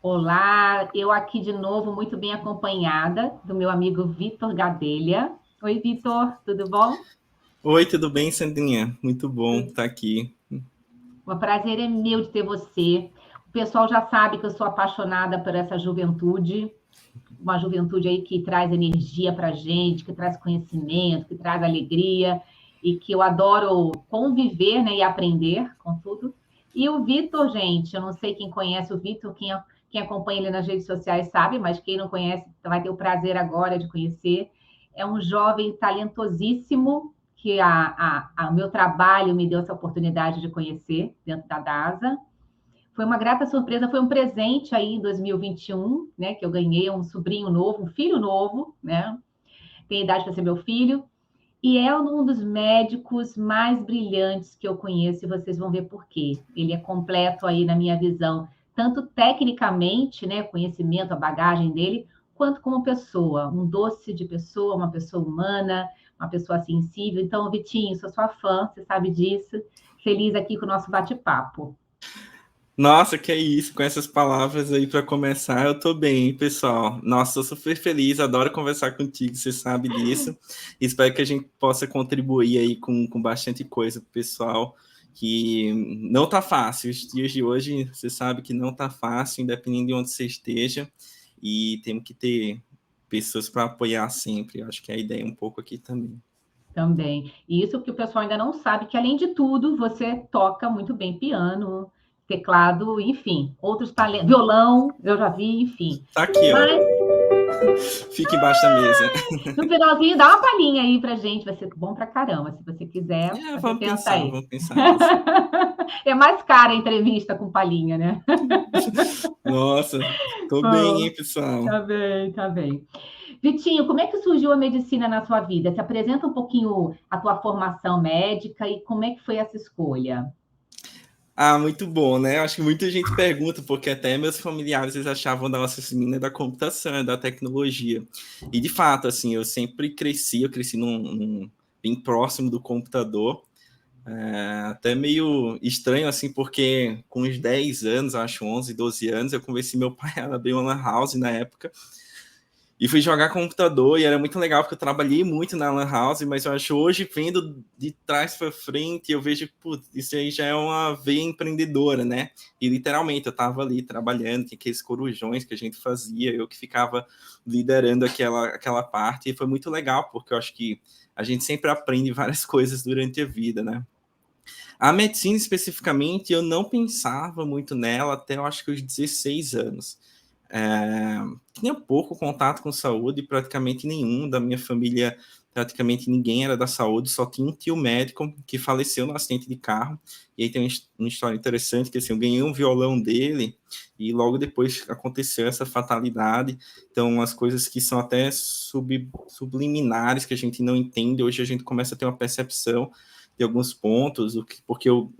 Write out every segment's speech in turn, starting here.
Olá, eu aqui de novo, muito bem acompanhada do meu amigo Vitor Gadelha. Oi, Vitor, tudo bom? Oi, tudo bem, Sandrinha? Muito bom estar aqui. O prazer é meu de ter você. O pessoal já sabe que eu sou apaixonada por essa juventude, uma juventude aí que traz energia para a gente, que traz conhecimento, que traz alegria e que eu adoro conviver, né, e aprender com tudo. E o Vitor, gente, eu não sei quem conhece o Vitor, quem acompanha ele nas redes sociais sabe, mas quem não conhece vai ter o prazer agora de conhecer. É um jovem talentosíssimo que o meu trabalho me deu essa oportunidade de conhecer dentro da DASA. Foi uma grata surpresa, foi um presente aí em 2021, né? Que eu ganhei um sobrinho novo, um filho novo, né? Tem idade para ser meu filho. E é um dos médicos mais brilhantes que eu conheço, e vocês vão ver por quê. Ele é completo aí na minha visão, tanto tecnicamente, né? Conhecimento, a bagagem dele, quanto como pessoa. Um doce de pessoa, uma pessoa humana, uma pessoa sensível. Então, Vitinho, sou sua fã, você sabe disso. Feliz aqui com o nosso bate-papo. Nossa, que é isso, com essas palavras aí para começar, eu tô bem, hein, pessoal. Nossa, tô super feliz, adoro conversar contigo, você sabe disso. Espero que a gente possa contribuir aí com bastante coisa pro pessoal, que não tá fácil. Os dias de hoje, você sabe que não tá fácil, independente de onde você esteja, e temos que ter pessoas para apoiar sempre. Eu acho que é a ideia um pouco aqui também. Também. E isso que o pessoal ainda não sabe, que além de tudo, você toca muito bem piano, teclado, enfim, outros talentos, violão, eu já vi, enfim. Tá aqui, ó. Mas Fica embaixo da mesa. no finalzinho dá uma palhinha aí pra gente, vai ser bom pra caramba. Se você quiser, É, você tenta aí. vamos pensar nisso. É mais cara a entrevista com palhinha, né? Nossa, tô bem, Oh, hein, pessoal? tá bem, tá bem. Vitinho, como é que surgiu a medicina na sua vida? Se apresenta um pouquinho a tua formação médica e como é que foi essa escolha? Ah, muito bom, né? Acho que muita gente pergunta, porque até meus familiares eles achavam da nossa menina da computação, da tecnologia. E de fato, assim, eu sempre cresci, eu cresci bem próximo do computador. Até meio estranho, assim, porque com uns 10 anos, acho 11, 12 anos, eu convenci meu pai a abrir uma lan house na época. E fui jogar computador e era muito legal porque eu trabalhei muito na Lan House, mas eu acho hoje, vendo de trás para frente, eu vejo que putz, isso aí já é uma veia empreendedora, né? E literalmente eu estava ali trabalhando, tinha aqueles corujões que a gente fazia, eu que ficava liderando aquela parte, e foi muito legal, porque eu acho que a gente sempre aprende várias coisas durante a vida, né? A medicina, especificamente, eu não pensava muito nela até eu acho que os 16 anos. É, tinha pouco contato com saúde, praticamente nenhum da minha família, praticamente ninguém era da saúde, só tinha um tio médico que faleceu no acidente de carro. E aí tem uma história interessante, que assim, eu ganhei um violão dele e logo depois aconteceu essa fatalidade. Então, as coisas que são até subliminares, que a gente não entende, hoje a gente começa a ter uma percepção de alguns pontos, porque eu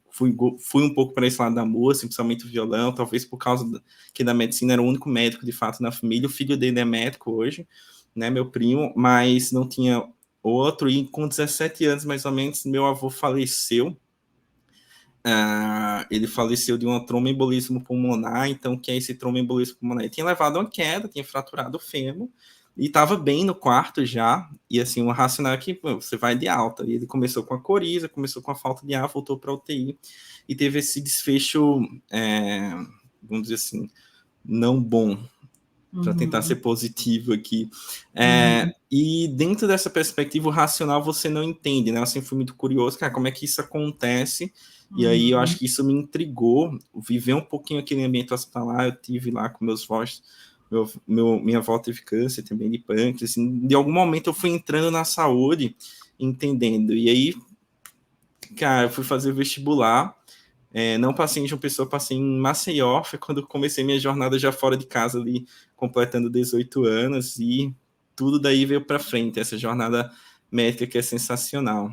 fui um pouco para esse lado da música, principalmente o violão, talvez por causa que da medicina era o único médico de fato na família. O filho dele é médico hoje, né, meu primo, mas não tinha outro. E com 17 anos mais ou menos, meu avô faleceu. Ele faleceu de um tromboembolismo pulmonar. Então, que é esse tromboembolismo pulmonar? Ele tinha levado uma queda, tinha fraturado o fêmur e estava bem no quarto já. E assim, o racional é que pô, você vai de alta. E ele começou com a coriza, começou com a falta de ar, voltou para a UTI e teve esse desfecho, vamos dizer assim, não bom, para tentar ser Uhum, positivo aqui. uhum, E dentro dessa perspectiva, o racional você não entende, né? Eu sempre fui muito curioso, cara, como é que isso acontece? E aí eu acho uhum. que isso me intrigou, viver um pouquinho aquele ambiente hospitalar, eu tive lá com meus avós, minha avó teve câncer também de pâncreas, assim, de algum momento eu fui entrando na saúde, entendendo. E aí, cara, eu fui fazer vestibular, não passei em João Pessoa, passei em Maceió, foi quando comecei minha jornada já fora de casa ali, completando 18 anos, e tudo daí veio para frente, essa jornada médica que é sensacional.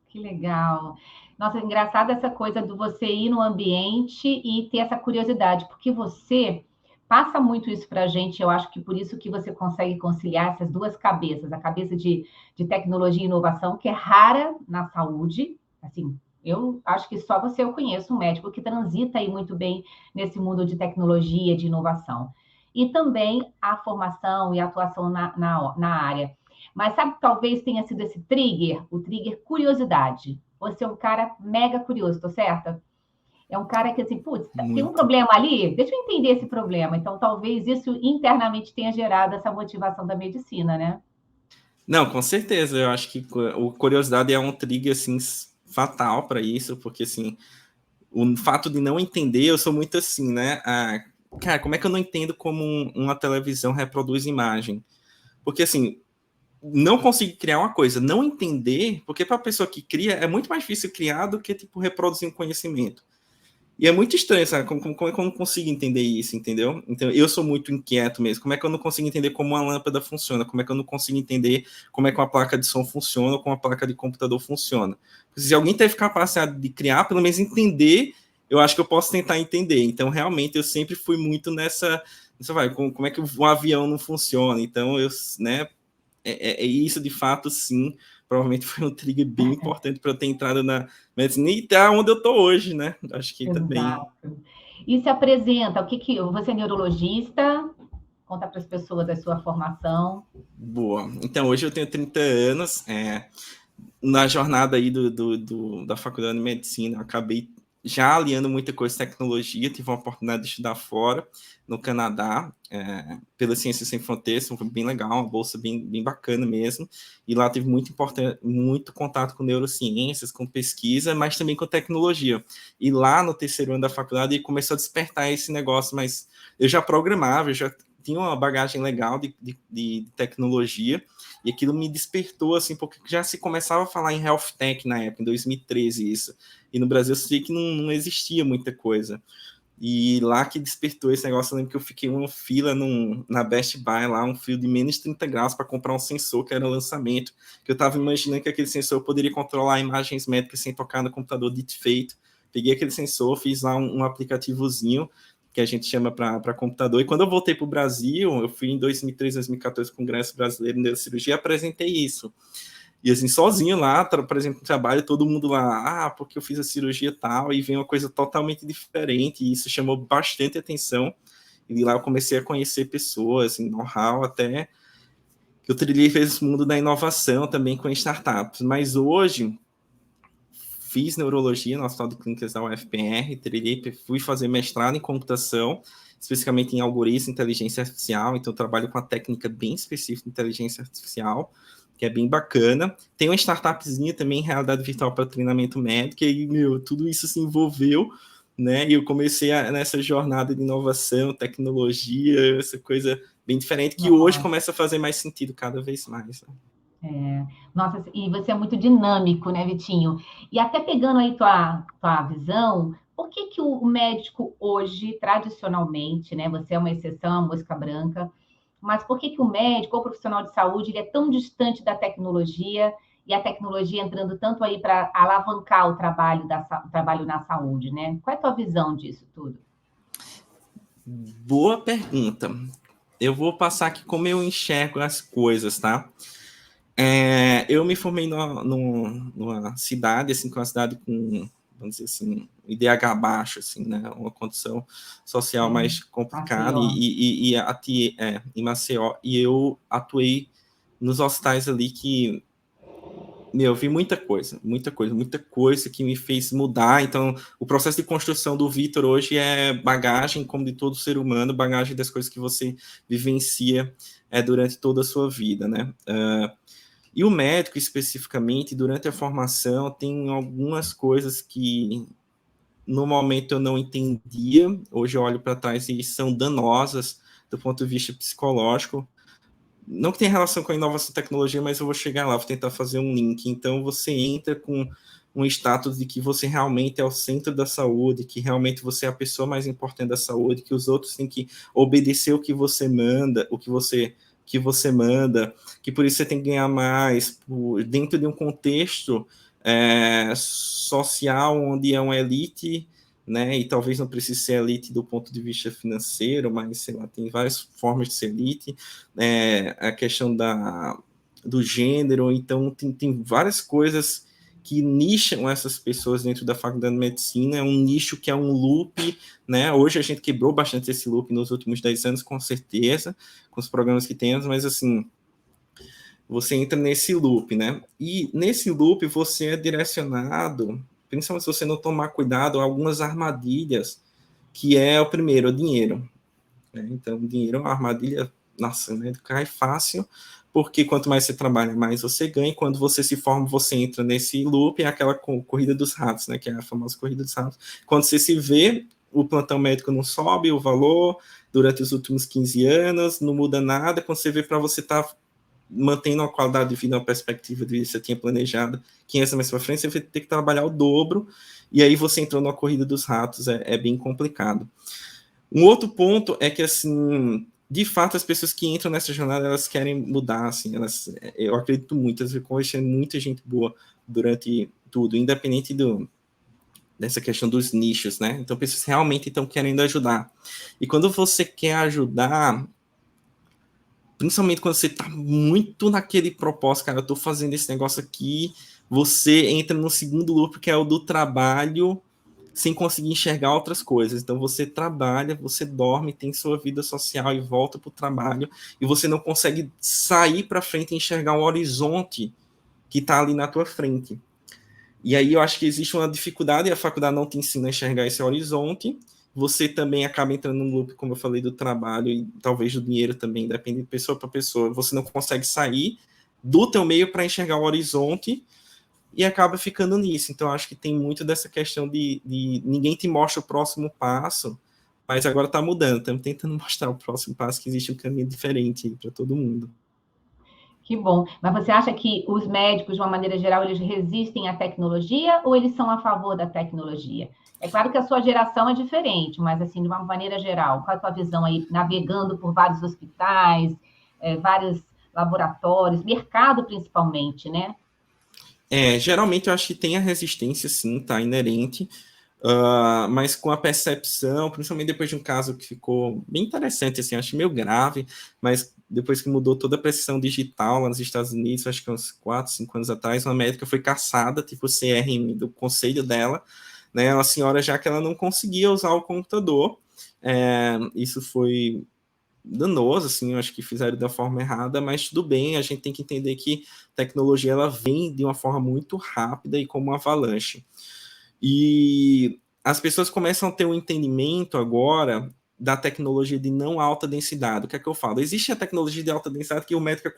Que legal. Nossa, engraçado essa coisa do você ir no ambiente e ter essa curiosidade, porque você passa muito isso para a gente. Eu acho que por isso que você consegue conciliar essas duas cabeças, a cabeça de tecnologia e inovação, que é rara na saúde, assim, Eu acho que só você eu conheço um médico que transita aí muito bem nesse mundo de tecnologia, de inovação. E também a formação e a atuação na área. Mas sabe que talvez tenha sido esse trigger, o trigger curiosidade. Você é um cara mega curioso, tô certa? É um cara que, assim, putz, tem um Muito. problema ali, deixa eu entender esse problema. Então, talvez isso internamente tenha gerado essa motivação da medicina, né? Não, com certeza. Eu acho que o curiosidade é um trigger assim fatal para isso, porque assim, o fato de não entender, eu sou muito assim, né? Cara, como é que eu não entendo como uma televisão reproduz imagem? Porque assim, não conseguir criar uma coisa, não entender, porque para a pessoa que cria é muito mais difícil criar do que tipo reproduzir um conhecimento. E é muito estranho, sabe? Como é que eu não consigo entender isso, entendeu? Então, eu sou muito inquieto mesmo. Como é que eu não consigo entender como uma lâmpada funciona? Como é que eu não consigo entender como é que uma placa de som funciona ou como uma placa de computador funciona? Se alguém teve capacidade de criar, pelo menos entender, eu acho que eu posso tentar entender. Então, realmente, eu sempre fui muito nessa... Vai, como é que um avião não funciona? Então, né, isso, de fato, sim, provavelmente foi um trigger bem importante para eu ter entrado na medicina e tá onde eu estou hoje, né? Acho que também. Exato. E se apresenta, você é neurologista? Conta para as pessoas a sua formação. Boa. Então, hoje eu tenho 30 anos. Na jornada aí da faculdade de medicina, eu acabei já aliando muita coisa de tecnologia, tive uma oportunidade de estudar fora, no Canadá, pela Ciências Sem Fronteiras, foi bem legal, uma bolsa bem bacana mesmo, e lá tive muito contato com neurociências, com pesquisa, mas também com tecnologia. E lá no terceiro ano da faculdade começou a despertar esse negócio, mas eu já programava, eu já tinha uma bagagem legal de tecnologia, e aquilo me despertou, assim, porque já se começava a falar em health tech na época, em 2013, isso. E no Brasil eu sei que não existia muita coisa. E lá que despertou esse negócio, eu lembro que eu fiquei uma fila na Best Buy, lá, um fio de menos de 30 graus para comprar um sensor, que era o lançamento, que eu estava imaginando que aquele sensor poderia controlar imagens médicas sem tocar no computador dito feito. Peguei aquele sensor, fiz lá um aplicativozinho, que a gente chama para computador. E quando eu voltei para o Brasil, eu fui em 2013, 2014, Congresso Brasileiro de Neurocirurgia, e apresentei isso. E assim, sozinho lá, por exemplo, no trabalho, todo mundo lá, porque eu fiz a cirurgia tal, e vem uma coisa totalmente diferente, e isso chamou bastante atenção. E lá eu comecei a conhecer pessoas, assim, know-how, até que eu trilhei esse mundo da inovação também com startups. Mas hoje, fiz neurologia no Hospital de Clínicas da UFPR, trilhei, fui fazer mestrado em computação, especificamente em algoritmo e inteligência artificial, então eu trabalho com a técnica bem específica de inteligência artificial, que é bem bacana. Tem uma startupzinha também, realidade virtual para treinamento médico, e aí, tudo isso se envolveu, né? E eu comecei nessa jornada de inovação, tecnologia, essa coisa bem diferente, que hoje Nossa, começa a fazer mais sentido cada vez mais. Né? nossa, e você é muito dinâmico, né, Vitinho? E até pegando aí tua visão, por que que o médico hoje, tradicionalmente, né, você é uma exceção, mosca branca, mas por que que o médico ou profissional de saúde ele é tão distante da tecnologia e a tecnologia entrando tanto aí para alavancar o trabalho na saúde, né? Qual é a tua visão disso tudo? Boa pergunta. Eu vou passar aqui como eu enxergo as coisas, tá? Eu me formei numa cidade, assim, com uma cidade com, vamos dizer assim, IDH baixo, assim, né? Uma condição social mais complicada, Maceió. em Maceió, e eu atuei nos hospitais ali que eu vi muita coisa que me fez mudar. Então, o processo de construção do Vitor hoje é bagagem, como de todo ser humano, bagagem das coisas que você vivencia durante toda a sua vida, né? E o médico, especificamente, durante a formação, tem algumas coisas que no momento eu não entendia, hoje eu olho para trás e são danosas do ponto de vista psicológico, não que tenha relação com a inovação e tecnologia, mas eu vou chegar lá, vou tentar fazer um link. Então, você entra com um status de que você realmente é o centro da saúde, que realmente você é a pessoa mais importante da saúde, que os outros têm que obedecer o que você manda, que você manda, que por isso você tem que ganhar mais, dentro de um contexto social onde é uma elite, né? E talvez não precise ser elite do ponto de vista financeiro, mas sei lá, tem várias formas de ser elite, a questão do gênero, então tem várias coisas que nicham essas pessoas dentro da faculdade de medicina, é um nicho que é um loop, né? Hoje a gente quebrou bastante esse loop nos últimos 10 anos, com certeza, com os programas que temos, mas assim, você entra nesse loop, né? E nesse loop você é direcionado, principalmente se você não tomar cuidado, a algumas armadilhas, que é o primeiro, o dinheiro. Né? Então, o dinheiro é uma armadilha, nossa, né? Cai fácil, porque quanto mais você trabalha, mais você ganha, e quando você se forma, você entra nesse loop, é aquela corrida dos ratos, né? Que é a famosa corrida dos ratos. Quando você se vê, o plantão médico não sobe o valor durante os últimos 15 anos, não muda nada, quando você vê para você estar mantendo uma qualidade de vida, uma perspectiva de vida que você tinha planejado 500 mais para frente, você vai ter que trabalhar o dobro, e aí você entrou na corrida dos ratos, é bem complicado. Um outro ponto é que, assim, de fato, as pessoas que entram nessa jornada, elas querem mudar, assim, eu acredito muito, eu conheci muita gente boa durante tudo, independente dessa questão dos nichos, né? Então, pessoas realmente estão querendo ajudar. E quando você quer ajudar, principalmente quando você está muito naquele propósito, cara, eu estou fazendo esse negócio aqui, você entra no segundo loop, que é o do trabalho, sem conseguir enxergar outras coisas. Então, você trabalha, você dorme, tem sua vida social e volta para o trabalho, e você não consegue sair para frente e enxergar um horizonte que está ali na tua frente. E aí eu acho que existe uma dificuldade, e a faculdade não te ensina a enxergar esse horizonte. Você também acaba entrando num loop, como eu falei, do trabalho e talvez do dinheiro também, depende de pessoa para pessoa. Você não consegue sair do teu meio para enxergar o horizonte e acaba ficando nisso. Então, acho que tem muito dessa questão de ninguém te mostra o próximo passo, mas agora está mudando. Estamos tentando mostrar o próximo passo, que existe um caminho diferente para todo mundo. Que bom. Mas você acha que os médicos, de uma maneira geral, eles resistem à tecnologia ou eles são a favor da tecnologia? É claro que a sua geração é diferente, mas assim, de uma maneira geral, qual é a tua visão aí, navegando por vários hospitais, vários laboratórios, mercado principalmente, né? Geralmente eu acho que tem a resistência, sim, tá inerente, mas com a percepção, principalmente depois de um caso que ficou bem interessante, assim, acho meio grave, mas depois que mudou toda a pressão digital lá nos Estados Unidos, acho que uns 4, 5 anos atrás, uma médica foi caçada, tipo o CRM do conselho dela, né, uma senhora já que ela não conseguia usar o computador, isso foi danoso, assim, eu acho que fizeram da forma errada, mas tudo bem, a gente tem que entender que a tecnologia ela vem de uma forma muito rápida e como uma avalanche. E as pessoas começam a ter um entendimento agora da tecnologia de não alta densidade. O que é que eu falo? Existe a tecnologia de alta densidade que o médico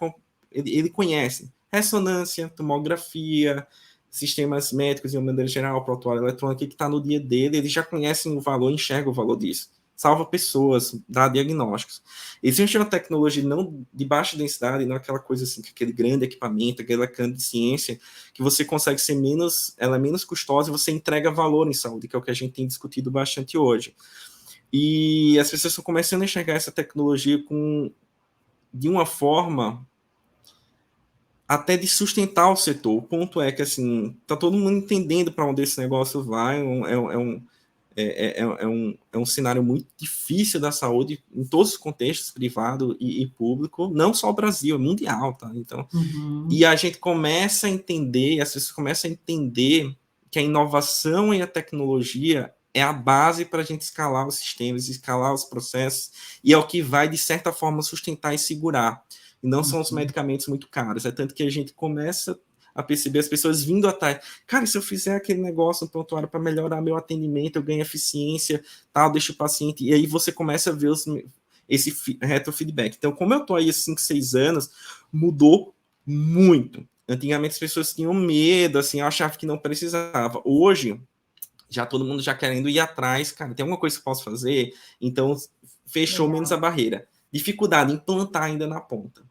ele conhece. Ressonância, tomografia, sistemas médicos de uma maneira geral, prontuário eletrônico, que está no dia dele, eles já conhecem o valor, enxergam o valor disso. Salva pessoas, dá diagnósticos. Existe uma tecnologia não de baixa densidade, não aquela coisa assim, aquele grande equipamento, aquela cana de ciência, que você consegue ser menos, ela é menos custosa e você entrega valor em saúde, que é o que a gente tem discutido bastante hoje. E as pessoas estão começando a enxergar essa tecnologia de uma forma até de sustentar o setor. O ponto é que, assim, tá todo mundo entendendo para onde esse negócio vai, é um cenário muito difícil da saúde em todos os contextos, privado e público, não só o Brasil, é mundial, tá? Então, E a gente começa a entender, as pessoas começam a entender que a inovação e a tecnologia é a base para a gente escalar os sistemas, escalar os processos, e é o que vai, de certa forma, sustentar e segurar. E não são os medicamentos muito caros. É tanto que a gente começa a perceber as pessoas vindo atrás. Cara, se eu fizer aquele negócio no prontuário para melhorar meu atendimento, eu ganho eficiência, tal, deixo o paciente. E aí você começa a ver esse retrofeedback. Então, como eu estou aí há 5, 6 anos, mudou muito. Antigamente as pessoas tinham medo, assim, eu achava que não precisava. Hoje, já todo mundo já querendo ir atrás, cara, tem alguma coisa que eu posso fazer? Então, fechou menos a barreira. Dificuldade, implantar ainda na ponta.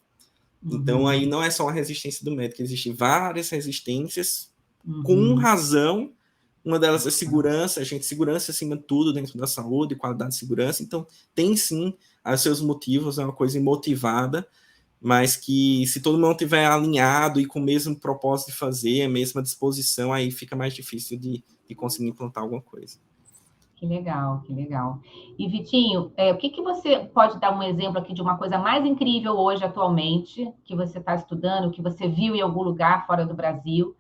Então, aí não é só a resistência do médico, existem várias resistências com razão. Uma delas é segurança, segurança acima de tudo dentro da saúde, qualidade de segurança. Então, tem sim os seus motivos, é uma coisa imotivada, mas que se todo mundo estiver alinhado e com o mesmo propósito de fazer, a mesma disposição, aí fica mais difícil de conseguir implantar alguma coisa. Que legal, que legal. E, Vitinho, o que você pode dar um exemplo aqui de uma coisa mais incrível hoje, atualmente, que você está estudando, que você viu em algum lugar fora do Brasil,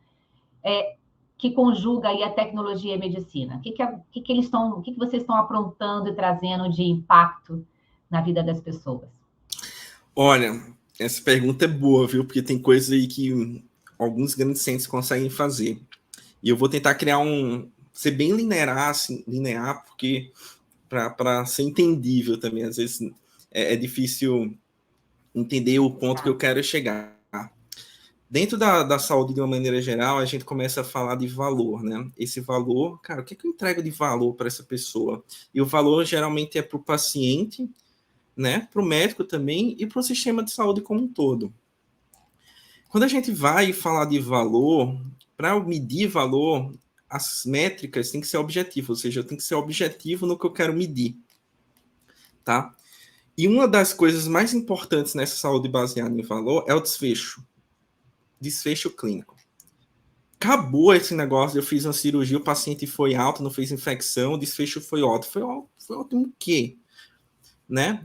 que conjuga aí a tecnologia e a medicina? O que vocês estão aprontando e trazendo de impacto na vida das pessoas? Olha, essa pergunta é boa, viu? Porque tem coisas aí que alguns grandes centros conseguem fazer. E eu vou tentar ser bem linear, assim, porque para ser entendível também, às vezes é difícil entender o ponto que eu quero chegar. Dentro da saúde, de uma maneira geral, a gente começa a falar de valor, né? Esse valor, cara, o que eu entrego de valor para essa pessoa? E o valor geralmente é para o paciente, né? Para o médico também e para o sistema de saúde como um todo. Quando a gente vai falar de valor, para medir valor, as métricas têm que ser objetivas, ou seja, eu tenho que ser objetivo no que eu quero medir, tá? E uma das coisas mais importantes nessa saúde baseada em valor é o desfecho clínico. Acabou esse negócio, eu fiz uma cirurgia, o paciente foi alto, não fez infecção, o desfecho foi ótimo. Foi ótimo o quê? Né?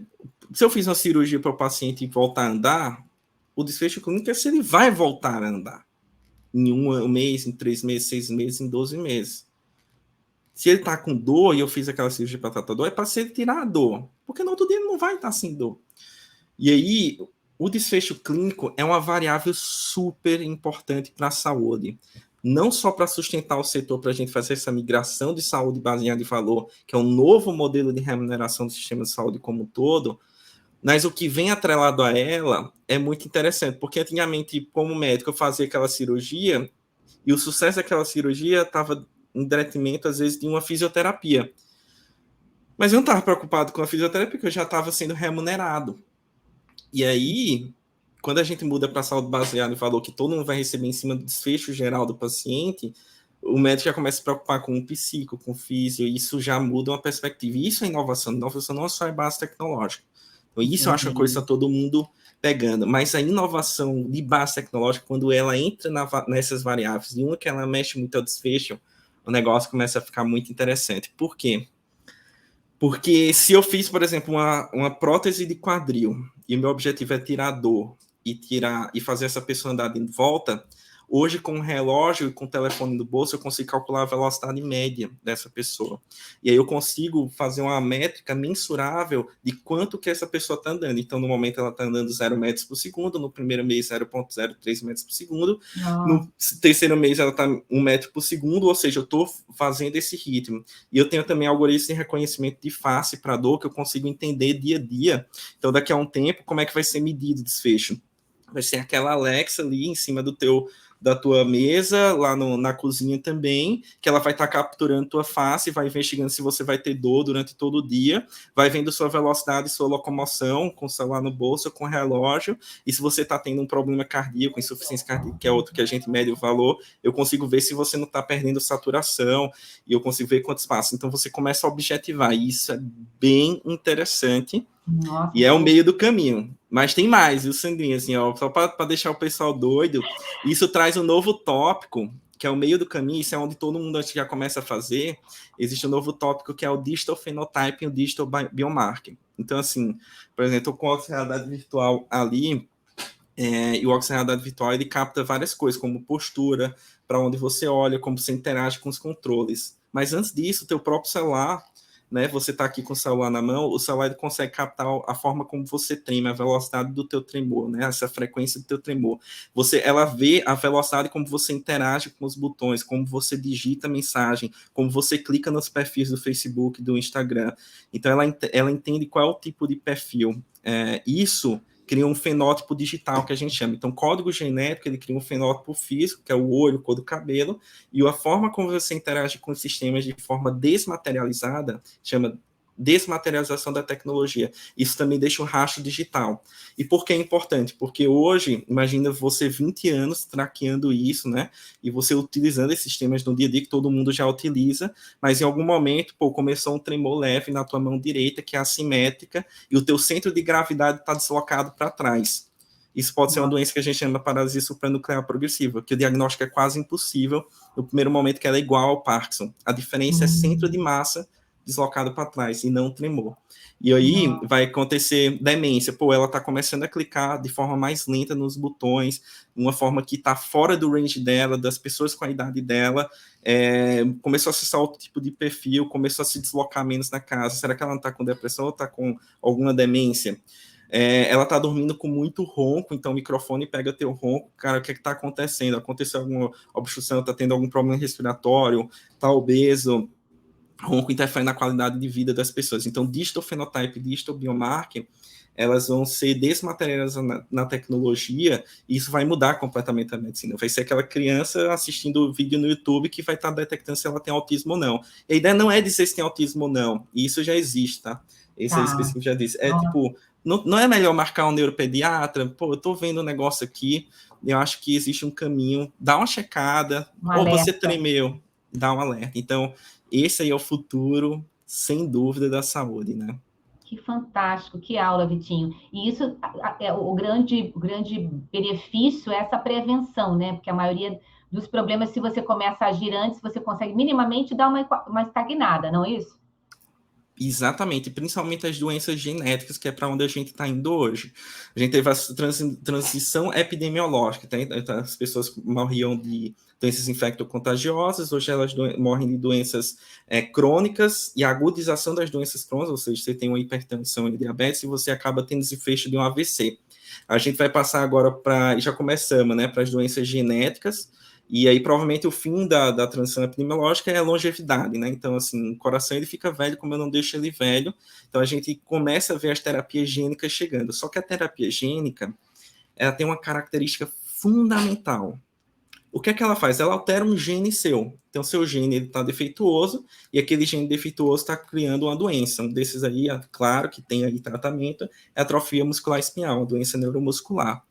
Se eu fiz uma cirurgia para o paciente voltar a andar, o desfecho clínico é se ele vai voltar a andar. Em um mês, em 3 meses, 6 meses, em 12 meses. Se ele está com dor e eu fiz aquela cirurgia para tratar dor, é para ele tirar a dor. Porque no outro dia ele não vai estar sem dor. E aí, o desfecho clínico é uma variável super importante para a saúde. Não só para sustentar o setor, para a gente fazer essa migração de saúde baseada em valor, que é um novo modelo de remuneração do sistema de saúde como um todo, mas o que vem atrelado a ela é muito interessante, porque antigamente, como médico, eu fazia aquela cirurgia e o sucesso daquela cirurgia estava em detrimento, às vezes, de uma fisioterapia. Mas eu não estava preocupado com a fisioterapia, porque eu já estava sendo remunerado. E aí, quando a gente muda para a saúde baseada em valor, que todo mundo vai receber em cima do desfecho geral do paciente, o médico já começa a se preocupar com o psico, com o físio, e isso já muda uma perspectiva. E isso é inovação. Inovação não só é base tecnológica. Então, isso eu acho uma coisa que está todo mundo pegando. Mas a inovação de base tecnológica, quando ela entra nessas variáveis, e uma que ela mexe muito ao desfecho, o negócio começa a ficar muito interessante. Por quê? Porque se eu fiz, por exemplo, uma prótese de quadril, e o meu objetivo é tirar a dor e fazer essa pessoa andar de volta, hoje com o relógio e com o telefone no bolso eu consigo calcular a velocidade média dessa pessoa. E aí eu consigo fazer uma métrica mensurável de quanto que essa pessoa está andando. Então, no momento ela está andando 0 metros por segundo, no primeiro mês 0,03 metros por segundo, no terceiro mês ela está 1 metro por segundo, ou seja, eu estou fazendo esse ritmo. E eu tenho também algoritmos de reconhecimento de face para dor que eu consigo entender dia a dia. Então, daqui a um tempo, como é que vai ser medido o desfecho? Vai ser aquela Alexa ali em cima da tua mesa, lá na cozinha também, que ela vai estar capturando tua face, vai investigando se você vai ter dor durante todo o dia, vai vendo sua velocidade, sua locomoção, com o celular no bolso, com o relógio, e se você está tendo um problema cardíaco, insuficiência cardíaca, que é outro que a gente mede o valor, eu consigo ver se você não está perdendo saturação, e eu consigo ver quantos passos. Então, você começa a objetivar, e isso é bem interessante, Nossa, e é o meio do caminho. Mas tem mais, viu, Sandrinha? Assim, ó, só para deixar o pessoal doido, isso traz um novo tópico, que é o meio do caminho, isso é onde todo mundo já começa a fazer. Existe um novo tópico que é o Digital Phenotype e o Digital Biomarker. Então, assim, por exemplo, com a óculos de realidade virtual ali, e o óculos de realidade virtual ele capta várias coisas, como postura, para onde você olha, como você interage com os controles. Mas antes disso, o teu próprio celular, né, você está aqui com o celular na mão, o celular ele consegue captar a forma como você treme, a velocidade do teu tremor, né, essa frequência do teu tremor. Ela vê a velocidade como você interage com os botões, como você digita a mensagem, como você clica nos perfis do Facebook, do Instagram. Então, ela entende qual é o tipo de perfil. Isso cria um fenótipo digital, que a gente chama. Então, código genético, ele cria um fenótipo físico, que é o olho, cor do cabelo, e a forma como você interage com os sistemas de forma desmaterializada, chama desmaterialização da tecnologia. Isso também deixa um rastro digital. E por que é importante? Porque hoje, imagina você 20 anos traqueando isso, né? E você utilizando esses sistemas no dia a dia que todo mundo já utiliza, mas em algum momento, começou um tremor leve na tua mão direita, que é assimétrica, e o teu centro de gravidade está deslocado para trás. Isso pode ser uma doença que a gente chama de paralisia supranuclear progressiva, que o diagnóstico é quase impossível no primeiro momento, que ela é igual ao Parkinson. A diferença é centro de massa deslocado para trás e não tremor. E aí vai acontecer demência. Pô, ela está começando a clicar de forma mais lenta nos botões, uma forma que está fora do range dela, das pessoas com a idade dela, começou a acessar outro tipo de perfil, começou a se deslocar menos na casa. Será que ela não está com depressão ou está com alguma demência? Ela está dormindo com muito ronco, então o microfone pega teu ronco. Cara, o que está acontecendo? Aconteceu alguma obstrução, está tendo algum problema respiratório, está obeso? Ronco interfere na qualidade de vida das pessoas. Então, digital phenotype, digital biomarker, elas vão ser desmaterializadas na tecnologia, e isso vai mudar completamente a medicina. Vai ser aquela criança assistindo vídeo no YouTube que vai estar detectando se ela tem autismo ou não. E a ideia não é dizer se tem autismo ou não, e isso já existe, tá? Esse aí específico já disse. Tipo, não é melhor marcar um neuropediatra? Pô, eu tô vendo um negócio aqui, eu acho que existe um caminho, dá uma checada, ou você tremeu, dá um alerta. Então, esse aí é o futuro, sem dúvida, da saúde, né? Que fantástico, que aula, Vitinho. E isso, o grande benefício é essa prevenção, né? Porque a maioria dos problemas, se você começa a agir antes, você consegue minimamente dar uma estagnada, não é isso? Exatamente, principalmente as doenças genéticas, que é para onde a gente está indo hoje. A gente teve a transição epidemiológica, tá? As pessoas morriam de doenças infecto-contagiosas, hoje elas morrem de doenças crônicas, e a agudização das doenças crônicas, ou seja, você tem uma hipertensão e diabetes, e você acaba tendo desfecho de um AVC. A gente vai passar agora para, já começamos, né, para as doenças genéticas, e aí, provavelmente, o fim da transição epidemiológica é a longevidade, né? Então, assim, o coração, ele fica velho como eu não deixo ele velho. Então, a gente começa a ver as terapias gênicas chegando. Só que a terapia gênica, ela tem uma característica fundamental. O que é que ela faz? Ela altera um gene seu. Então, seu gene está defeituoso, e aquele gene defeituoso está criando uma doença. Um desses aí, claro, que tem aí tratamento, é a atrofia muscular espinhal, uma doença neuromuscular.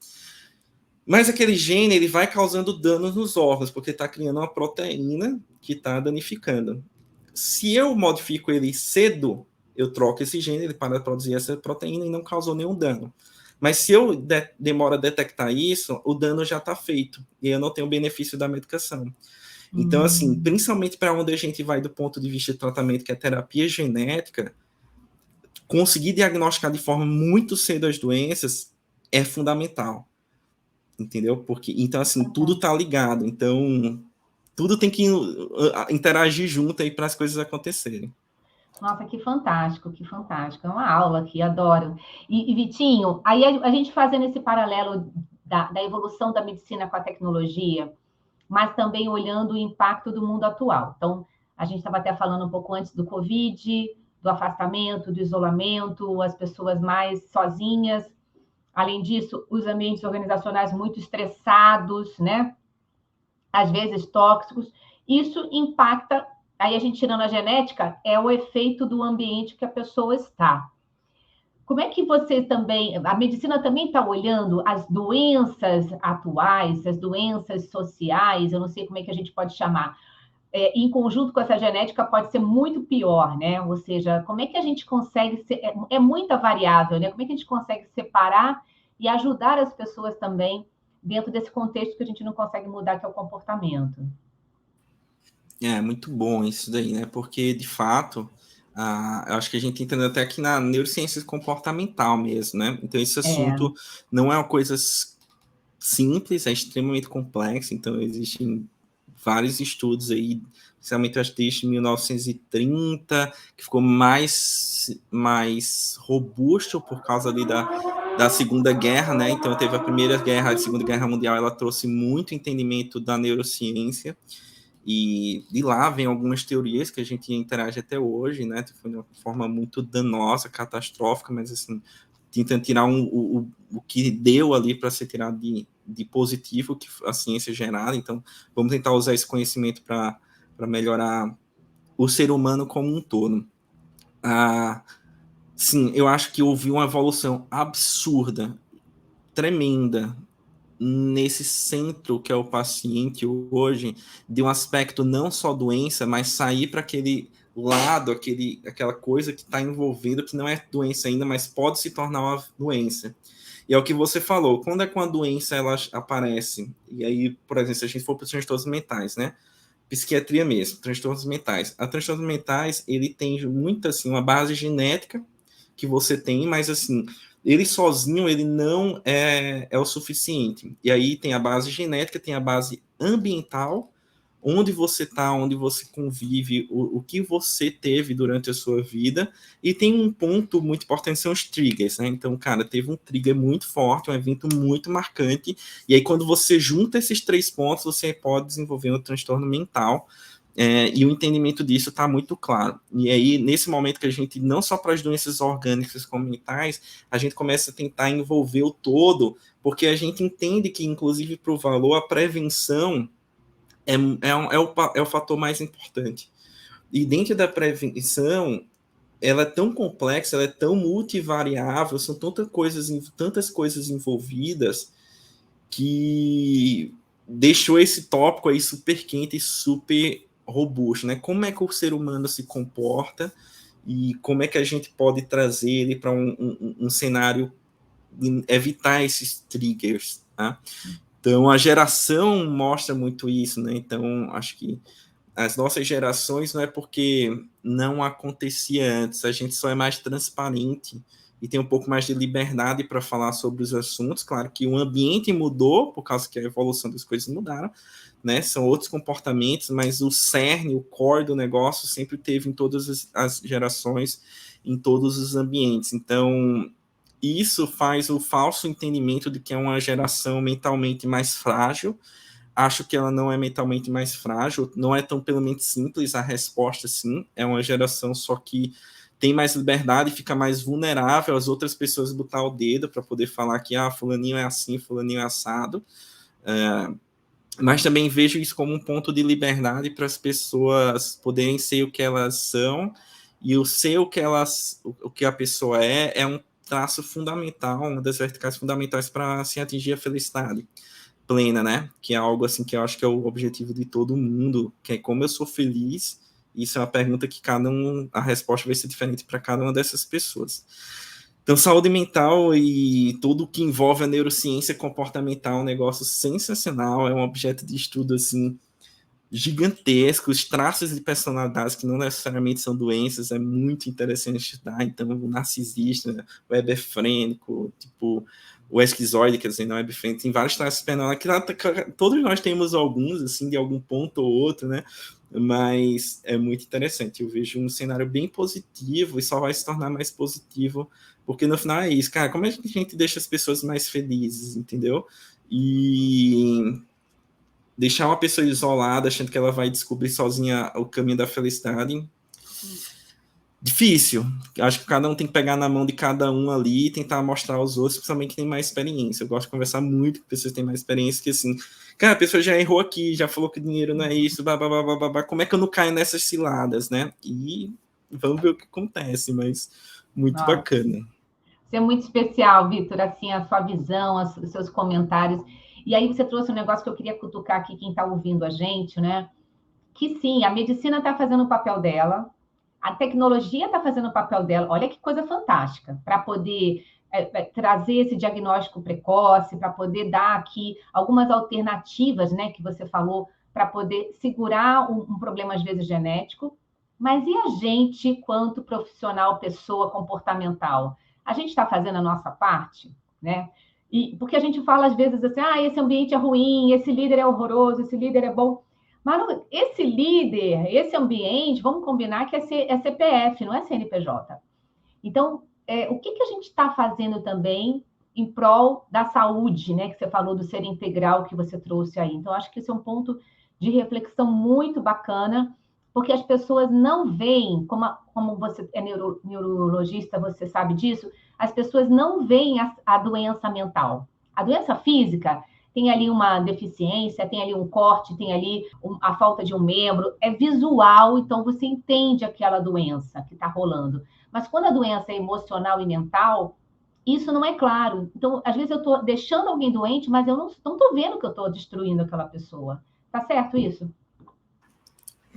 Mas aquele gene, ele vai causando danos nos órgãos, porque está criando uma proteína que está danificando. Se eu modifico ele cedo, eu troco esse gene, ele para de produzir essa proteína e não causou nenhum dano. Mas se eu demoro a detectar isso, o dano já está feito, e eu não tenho o benefício da medicação. Então, assim, principalmente para onde a gente vai do ponto de vista de tratamento, que é a terapia genética, conseguir diagnosticar de forma muito cedo as doenças é fundamental. Entendeu? Porque, então, assim, tudo tá ligado. Então, tudo tem que interagir junto aí para as coisas acontecerem. Nossa, que fantástico, que fantástico. É uma aula aqui, adoro. E Vitinho, aí a gente fazendo esse paralelo da evolução da medicina com a tecnologia, mas também olhando o impacto do mundo atual. Então, a gente estava até falando um pouco antes do Covid, do afastamento, do isolamento, as pessoas mais sozinhas. Além disso, os ambientes organizacionais muito estressados, né? Às vezes tóxicos. Isso impacta, aí a gente tirando a genética, é o efeito do ambiente que a pessoa está. Como é que você também, a medicina também está olhando as doenças atuais, as doenças sociais, eu não sei como é que a gente pode chamar, em conjunto com essa genética pode ser muito pior, né? Ou seja, como é que a gente consegue, é muita variável, né? Como é que a gente consegue separar e ajudar as pessoas também dentro desse contexto que a gente não consegue mudar, que é o comportamento? É muito bom isso daí, né? Porque, de fato, eu acho que a gente entende até aqui na neurociência comportamental mesmo, né? Então, esse assunto não é uma coisa simples, é extremamente complexo. Então, existem vários estudos aí, especialmente acho desde 1930, que ficou mais robusto por causa ali da Segunda Guerra, né? Então, teve a Primeira Guerra, a Segunda Guerra Mundial, ela trouxe muito entendimento da neurociência. E de lá vem algumas teorias que a gente interage até hoje, né? Foi de uma forma muito danosa, catastrófica, mas assim, tentando tirar o que deu ali para ser tirado de positivo que a ciência gerada. Então, vamos tentar usar esse conhecimento para melhorar o ser humano como um todo. Sim, eu acho que houve uma evolução absurda, tremenda, nesse centro que é o paciente hoje, de um aspecto não só doença, mas sair para aquele lado, aquela coisa que está envolvendo, que não é doença ainda, mas pode se tornar uma doença. E é o que você falou, quando é que uma doença ela aparece? E aí, por exemplo, se a gente for para os transtornos mentais, né? psiquiatria mesmo, transtornos mentais. A transtornos mentais, ele tem muito, assim, uma base genética que você tem, mas, assim, ele sozinho, ele não é o suficiente. E aí tem a base genética, tem a base ambiental, onde você está, onde você convive, o que você teve durante a sua vida, e tem um ponto muito importante, são os triggers, né? Então, cara, teve um trigger muito forte, um evento muito marcante, e aí quando você junta esses 3 pontos, você pode desenvolver um transtorno mental, e o entendimento disso está muito claro. E aí, nesse momento que a gente, não só para as doenças orgânicas como mentais, a gente começa a tentar envolver o todo, porque a gente entende que, inclusive, para o valor, a prevenção é o fator mais importante. E dentro da prevenção, ela é tão complexa, ela é tão multivariável, são tantas coisas envolvidas que deixou esse tópico aí super quente e super robusto, né? Como é que o ser humano se comporta e como é que a gente pode trazer ele para um cenário, evitar esses triggers, tá? Então, a geração mostra muito isso, né? Então, acho que as nossas gerações não é porque não acontecia antes, a gente só é mais transparente e tem um pouco mais de liberdade para falar sobre os assuntos. Claro que o ambiente mudou, por causa que a evolução das coisas mudaram, né? São outros comportamentos, mas o cerne, o core do negócio sempre teve em todas as gerações, em todos os ambientes. Então, isso faz o falso entendimento de que é uma geração mentalmente mais frágil. Acho que ela não é mentalmente mais frágil, não é tão pelo menos simples a resposta, sim. É uma geração só que tem mais liberdade, fica mais vulnerável às outras pessoas botar o dedo para poder falar que fulaninho é assim, fulaninho é assado. Mas também vejo isso como um ponto de liberdade para as pessoas poderem ser o que elas são, e o ser o que a pessoa é um traço fundamental, uma das verticais fundamentais para se atingir a felicidade plena, né? Que é algo assim que eu acho que é o objetivo de todo mundo, que é como eu sou feliz. Isso é uma pergunta que a resposta vai ser diferente para cada uma dessas pessoas. Então, saúde mental e tudo que envolve a neurociência comportamental é um negócio sensacional, é um objeto de estudo assim gigantesco, os traços de personalidades que não necessariamente são doenças, é muito interessante estudar. Então, o narcisista, o hebefrênico, tipo, o esquizoide, quer dizer, não é hebefrênico, tem vários traços de personalidade que todos nós temos alguns, assim, de algum ponto ou outro, né? Mas é muito interessante. Eu vejo um cenário bem positivo e só vai se tornar mais positivo, porque no final é isso, cara, como é que a gente deixa as pessoas mais felizes, entendeu? E deixar uma pessoa isolada, achando que ela vai descobrir sozinha o caminho da felicidade, difícil. Acho que cada um tem que pegar na mão de cada um ali e tentar mostrar aos outros, principalmente que tem mais experiência. Eu gosto de conversar muito com pessoas que têm mais experiência, que assim, cara, a pessoa já errou aqui, já falou que dinheiro não é isso, babá, como é que eu não caio nessas ciladas, né? E vamos ver o que acontece, mas muito Nossa. bacana. Isso é muito especial, Vitor, assim, a sua visão, os seus comentários. E aí você trouxe um negócio que eu queria cutucar aqui quem está ouvindo a gente, né? Que sim, a medicina está fazendo o papel dela, a tecnologia está fazendo o papel dela. Olha que coisa fantástica, para poder trazer esse diagnóstico precoce, para poder dar aqui algumas alternativas, né, que você falou, para poder segurar um problema, às vezes, genético. Mas e a gente, quanto profissional, pessoa comportamental? A gente está fazendo a nossa parte, né? E, porque a gente fala, às vezes, assim, esse ambiente é ruim, esse líder é horroroso, esse líder é bom. Mas esse líder, esse ambiente, vamos combinar que é CPF, não é CNPJ. Então, o que a gente está fazendo também em prol da saúde, né? Que você falou do ser integral que você trouxe aí. Então, acho que esse é um ponto de reflexão muito bacana, porque as pessoas não veem, como você é neurologista, você sabe disso, as pessoas não veem a doença mental. A doença física tem ali uma deficiência, tem ali um corte, tem ali a falta de um membro, é visual, então você entende aquela doença que está rolando. Mas quando a doença é emocional e mental, isso não é claro. Então, às vezes eu estou deixando alguém doente, mas eu não estou vendo que eu estou destruindo aquela pessoa. Tá certo isso?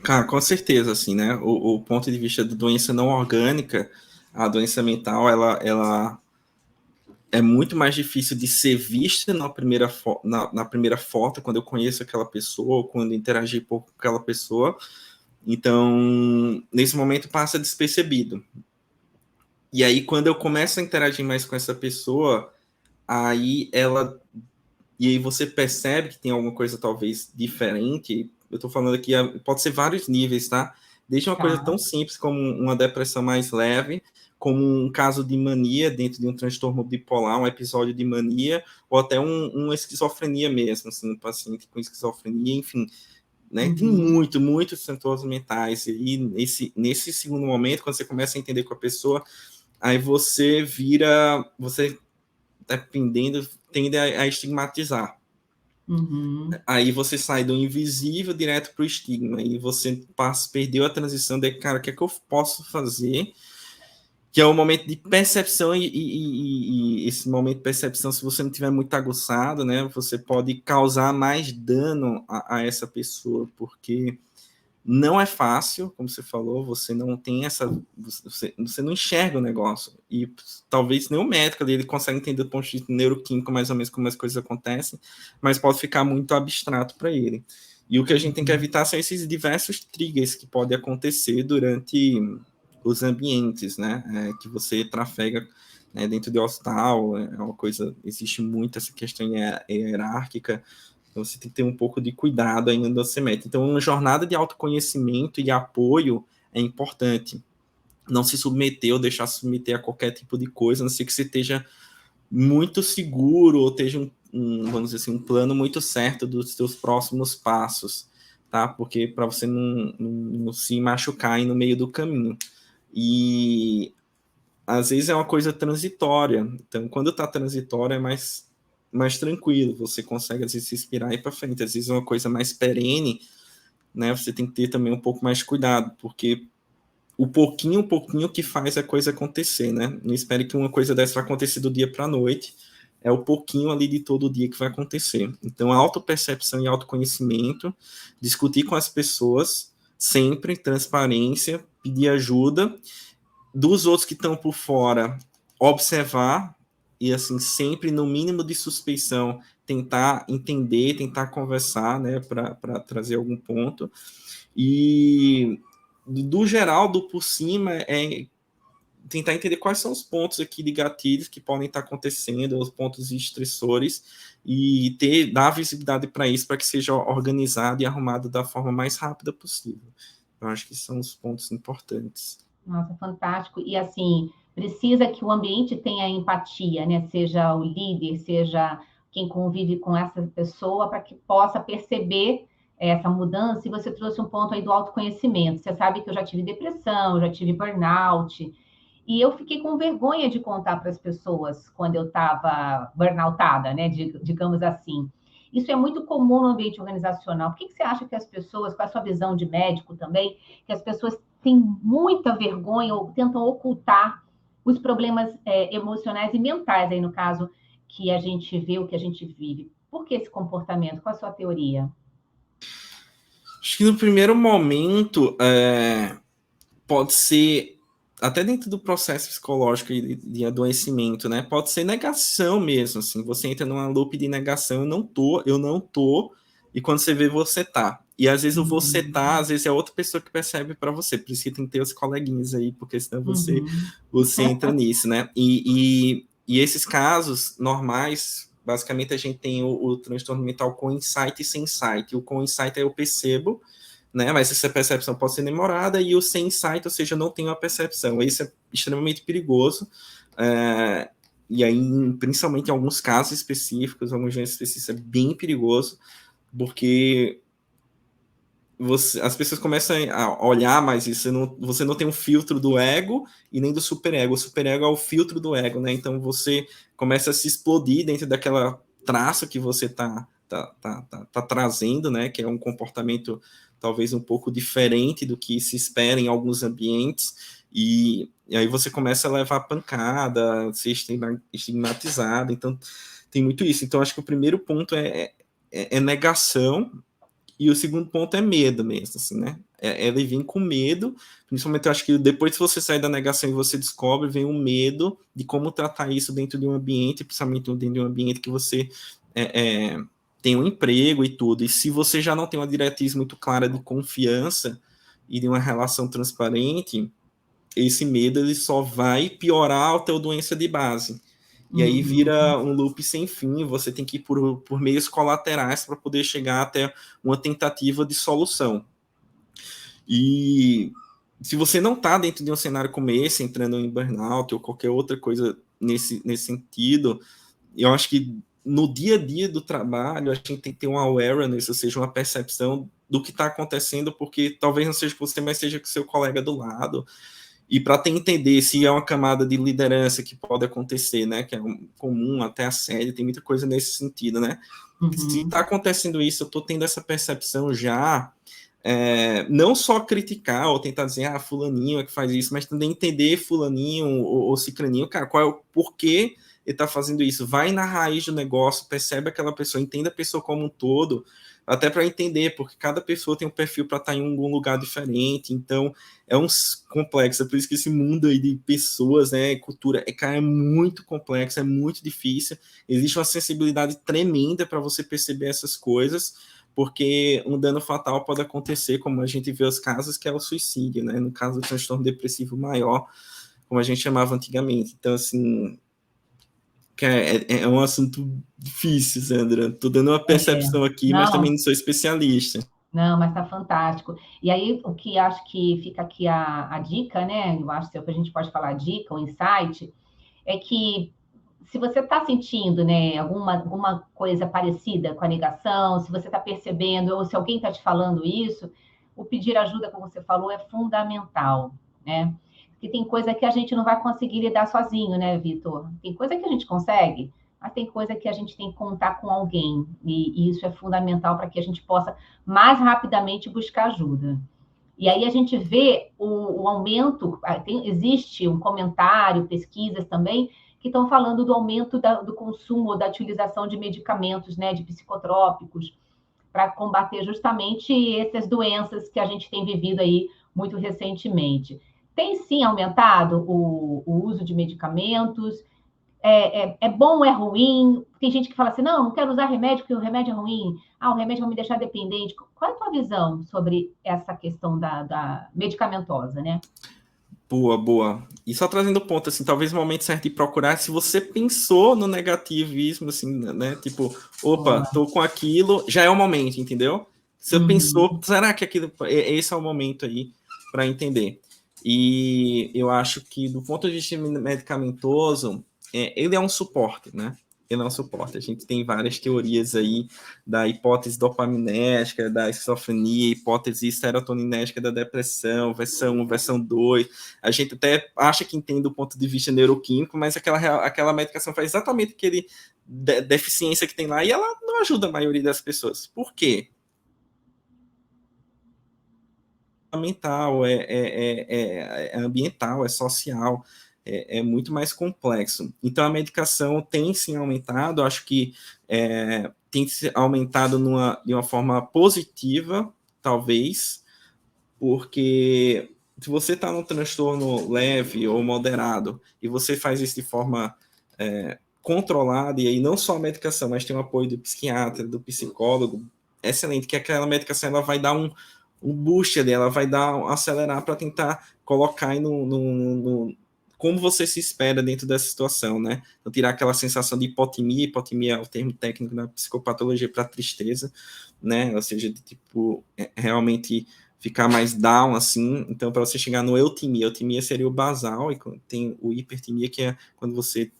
Cara, com certeza, assim, né? O ponto de vista da doença não orgânica, a doença mental, ela é muito mais difícil de ser vista na primeira foto, quando eu conheço aquela pessoa, quando interagi pouco com aquela pessoa. Então, nesse momento passa despercebido. E aí, quando eu começo a interagir mais com essa pessoa, aí ela... E aí você percebe que tem alguma coisa talvez diferente. Eu estou falando aqui, pode ser vários níveis, tá? Desde uma coisa Tá. tão simples como uma depressão mais leve, como um caso de mania dentro de um transtorno bipolar, um episódio de mania, ou até uma esquizofrenia mesmo, assim, um paciente com esquizofrenia, enfim, né? Tem Uhum. muitos sintomas mentais. E nesse segundo momento, quando você começa a entender com a pessoa, aí você dependendo, tende a estigmatizar. Uhum. Aí você sai do invisível direto para o estigma, e você perdeu a transição de, cara, o que é que eu posso fazer? Que é o momento de percepção, e esse momento de percepção, se você não tiver muito aguçado, né, você pode causar mais dano a essa pessoa, porque não é fácil, como você falou, você não tem essa... Você não enxerga o negócio. E talvez nem o médico ali, ele consegue entender do ponto de vista neuroquímico mais ou menos como as coisas acontecem, mas pode ficar muito abstrato para ele. E o que a gente tem que evitar são esses diversos triggers que podem acontecer durante os ambientes, né? Que você trafega, né, dentro do hospital, é uma coisa... Existe muito essa questão hierárquica. Então, você tem que ter um pouco de cuidado ainda no você mete. Então, uma jornada de autoconhecimento e apoio é importante. Não se submeter ou deixar se submeter a qualquer tipo de coisa, a não ser que você esteja muito seguro ou esteja vamos dizer assim, um plano muito certo dos seus próximos passos, tá? Porque para você não se machucar aí no meio do caminho. E às vezes é uma coisa transitória. Então, quando está transitória, é mais tranquilo. Você consegue, às vezes, se inspirar e ir para frente. Às vezes, é uma coisa mais perene, né? Você tem que ter também um pouco mais de cuidado, porque o pouquinho que faz a coisa acontecer, né? Não espere que uma coisa dessa vai acontecer do dia para a noite. É o pouquinho ali de todo dia que vai acontecer. Então, autopercepção e autoconhecimento, discutir com as pessoas, sempre, transparência, pedir ajuda dos outros que estão por fora, observar e, assim, sempre no mínimo de suspeição, tentar entender, tentar conversar, né, para trazer algum ponto. E do geral, do por cima, é tentar entender quais são os pontos aqui de gatilhos que podem estar acontecendo, os pontos estressores, e dar visibilidade para isso, para que seja organizado e arrumado da forma mais rápida possível. Eu acho que são os pontos importantes. Nossa, fantástico. E assim, precisa que o ambiente tenha empatia, né? Seja o líder, seja quem convive com essa pessoa, para que possa perceber essa mudança. E você trouxe um ponto aí do autoconhecimento. Você sabe que eu já tive depressão, já tive burnout, e eu fiquei com vergonha de contar para as pessoas quando eu estava burnoutada, né? Digamos assim. Isso é muito comum no ambiente organizacional. Por que você acha que as pessoas, com a sua visão de médico também, que as pessoas têm muita vergonha ou tentam ocultar os problemas emocionais e mentais, aí no caso, que a gente vê, o que a gente vive? Por que esse comportamento? Qual a sua teoria? Acho que no primeiro momento pode ser, até dentro do processo psicológico e de adoecimento, né? Pode ser negação mesmo, assim. Você entra numa loop de negação, eu não tô, e quando você vê, você tá. E às vezes o você tá, às vezes é outra pessoa que percebe para você. Por isso que tem que ter os coleguinhas aí, porque senão Uhum. você entra nisso, né? E esses casos normais, basicamente a gente tem o transtorno mental com insight e sem insight. O com insight é eu percebo, né? Mas essa percepção pode ser demorada, e o sem insight, ou seja, não tem uma percepção. Isso é extremamente perigoso. É, e aí, principalmente em alguns casos específicos, alguns gêneros específicos, é bem perigoso, porque as pessoas começam a olhar, mas você não tem um filtro do ego e nem do superego. O superego é o filtro do ego, né? Então você começa a se explodir dentro daquela traço que você tá trazendo, né? Que é um comportamento talvez um pouco diferente do que se espera em alguns ambientes, e aí você começa a levar pancada, ser estigmatizado. Então tem muito isso. Então acho que o primeiro ponto é negação, E o segundo ponto é medo mesmo, assim, né? Ele vem com medo, principalmente eu acho que depois que você sai da negação e você descobre, vem o medo de como tratar isso dentro de um ambiente, principalmente dentro de um ambiente que você tem um emprego e tudo. E se você já não tem uma diretriz muito clara de confiança e de uma relação transparente, esse medo ele só vai piorar a tua doença de base. E aí vira um loop sem fim, você tem que ir por meios colaterais para poder chegar até uma tentativa de solução. E se você não está dentro de um cenário como esse, entrando em burnout ou qualquer outra coisa nesse sentido, eu acho que no dia a dia do trabalho, a gente tem que ter uma awareness, ou seja, uma percepção do que está acontecendo, porque talvez não seja com você, mas seja com seu colega do lado, e para entender se é uma camada de liderança que pode acontecer, né, que é comum até assédio, tem muita coisa nesse sentido, né? Se está acontecendo isso, eu estou tendo essa percepção já, não só criticar ou tentar dizer, fulaninho é que faz isso, mas também entender fulaninho ou cicraninho, cara, qual é o porquê ele está fazendo isso, vai na raiz do negócio, percebe aquela pessoa, entenda a pessoa como um todo, até para entender, porque cada pessoa tem um perfil para estar em algum lugar diferente, então é um complexo, é por isso que esse mundo aí de pessoas, né, cultura, cara, é muito complexo, é muito difícil, existe uma sensibilidade tremenda para você perceber essas coisas, porque um dano fatal pode acontecer, como a gente vê os casos, que é o suicídio, né, no caso do transtorno depressivo maior, como a gente chamava antigamente, então assim, é um assunto difícil, Sandra. Estou dando uma percepção aqui, mas também não sou especialista. Não, mas está fantástico. E aí, o que acho que fica aqui a dica, né? Eu acho que a gente pode falar dica, o insight, é que se você está sentindo, né, alguma coisa parecida com a negação, se você está percebendo, ou se alguém está te falando isso, o pedir ajuda, como você falou, é fundamental, né? Porque tem coisa que a gente não vai conseguir lidar sozinho, né, Vitor? Tem coisa que a gente consegue, mas tem coisa que a gente tem que contar com alguém. E isso é fundamental para que a gente possa mais rapidamente buscar ajuda. E aí a gente vê o aumento, existe um comentário, pesquisas também, que estão falando do aumento do consumo, da utilização de medicamentos, né, de psicotrópicos, para combater justamente essas doenças que a gente tem vivido aí muito recentemente. Tem sim aumentado o uso de medicamentos. É bom ou é ruim? Tem gente que fala assim, não quero usar remédio porque o remédio é ruim. O remédio vai me deixar dependente. Qual é a tua visão sobre essa questão da medicamentosa, né? Boa. E só trazendo ponto, assim, talvez o momento certo de procurar, se você pensou no negativismo, assim, né, tipo, opa, tô com aquilo, já é o momento, entendeu? Você pensou, será que aquilo, esse é o momento aí para entender? E eu acho que, do ponto de vista medicamentoso, ele é um suporte, né? Ele é um suporte. A gente tem várias teorias aí da hipótese dopaminética, da esquizofrenia, hipótese serotoninética da depressão, versão 1, versão 2. A gente até acha que entende do ponto de vista neuroquímico, mas aquela medicação faz exatamente aquele deficiência que tem lá e ela não ajuda a maioria das pessoas. Por quê? Mental, é ambiental, é social, é muito mais complexo. Então, a medicação tem sim aumentado, acho que tem aumentado de uma forma positiva, talvez, porque se você está num transtorno leve ou moderado e você faz isso de forma controlada, e aí não só a medicação, mas tem o apoio do psiquiatra, do psicólogo, excelente, que aquela medicação ela vai dar um boost dela, vai acelerar para tentar colocar aí no como você se espera dentro dessa situação, né? Então, tirar aquela sensação de hipotimia é o termo técnico da psicopatologia para tristeza, né? Ou seja, de tipo, realmente ficar mais down, assim. Então, para você chegar no eutimia seria o basal, e tem o hipertimia, que é quando você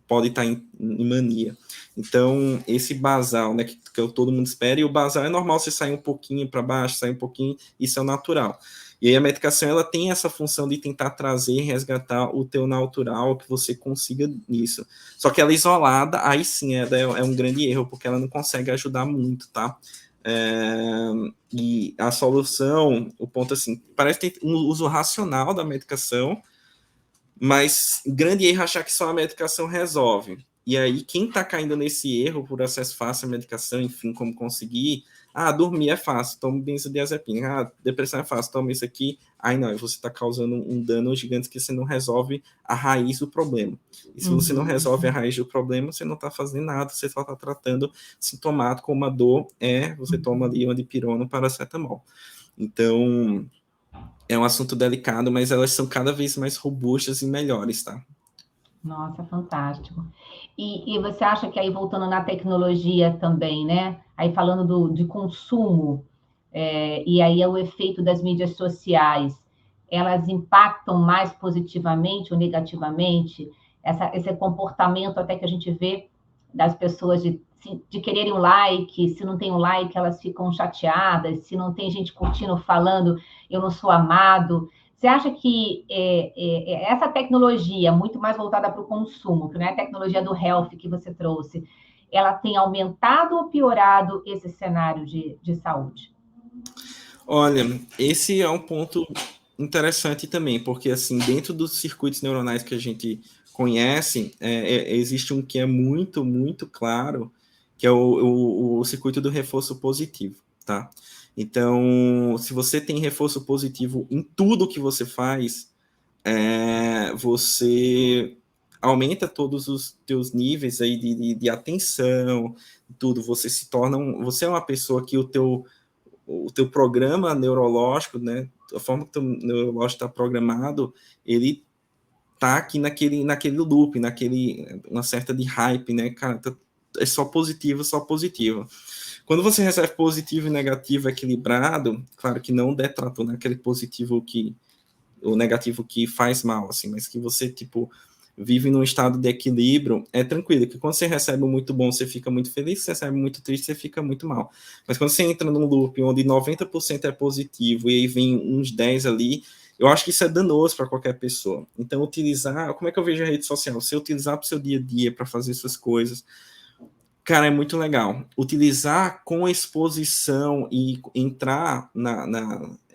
pode estar em mania. Então, esse basal, né, que todo mundo espera, e o basal é normal você sair um pouquinho para baixo, sair um pouquinho, isso é o natural. E aí a medicação, ela tem essa função de tentar trazer, resgatar o teu natural, que você consiga nisso. Só que ela isolada, aí sim, é um grande erro, porque ela não consegue ajudar muito, tá? E a solução, o ponto assim, parece que tem um uso racional da medicação, mas grande erro é achar que só a medicação resolve. E aí, quem está caindo nesse erro por acesso fácil à medicação, enfim, como conseguir, Ah, dormir é fácil, toma benzodiazepina. Ah, depressão é fácil, toma isso aqui. Aí não, você está causando um dano gigante que você não resolve a raiz do problema. E se você não resolve a raiz do problema, você não está fazendo nada, você só está tratando sintomático, como a dor você toma ali uma dipirona, paracetamol. Então, é um assunto delicado, mas elas são cada vez mais robustas e melhores, tá? Nossa, fantástico. E você acha que aí, voltando na tecnologia também, né? Aí falando de consumo, e aí é o efeito das mídias sociais, elas impactam mais positivamente ou negativamente esse comportamento até que a gente vê das pessoas de quererem um like, se não tem um like, elas ficam chateadas, se não tem gente curtindo, falando, eu não sou amado. Você acha que essa tecnologia, muito mais voltada para o consumo, que não é a tecnologia do health que você trouxe, ela tem aumentado ou piorado esse cenário de saúde? Olha, esse é um ponto interessante também, porque assim, dentro dos circuitos neuronais que a gente conhece, existe um que é muito, muito claro, que é o circuito do reforço positivo, tá? Então, se você tem reforço positivo em tudo que você faz, você aumenta todos os teus níveis aí de atenção, tudo, você se torna você é uma pessoa que o teu programa neurológico, né, a forma que o teu neurológico está programado, ele tá aqui naquele loop, uma certa de hype, né, cara, é só positivo, só positivo. Quando você recebe positivo e negativo equilibrado, claro que não detratou naquele positivo o negativo que faz mal, assim, mas que você, tipo, vive num estado de equilíbrio, é tranquilo, que quando você recebe muito bom, você fica muito feliz, se você recebe muito triste, você fica muito mal. Mas quando você entra num loop onde 90% é positivo e aí vem uns 10 ali, eu acho que isso é danoso para qualquer pessoa. Então, como é que eu vejo a rede social? Você utilizar para o seu dia a dia, para fazer essas coisas, cara, é muito legal. Utilizar com exposição e entrar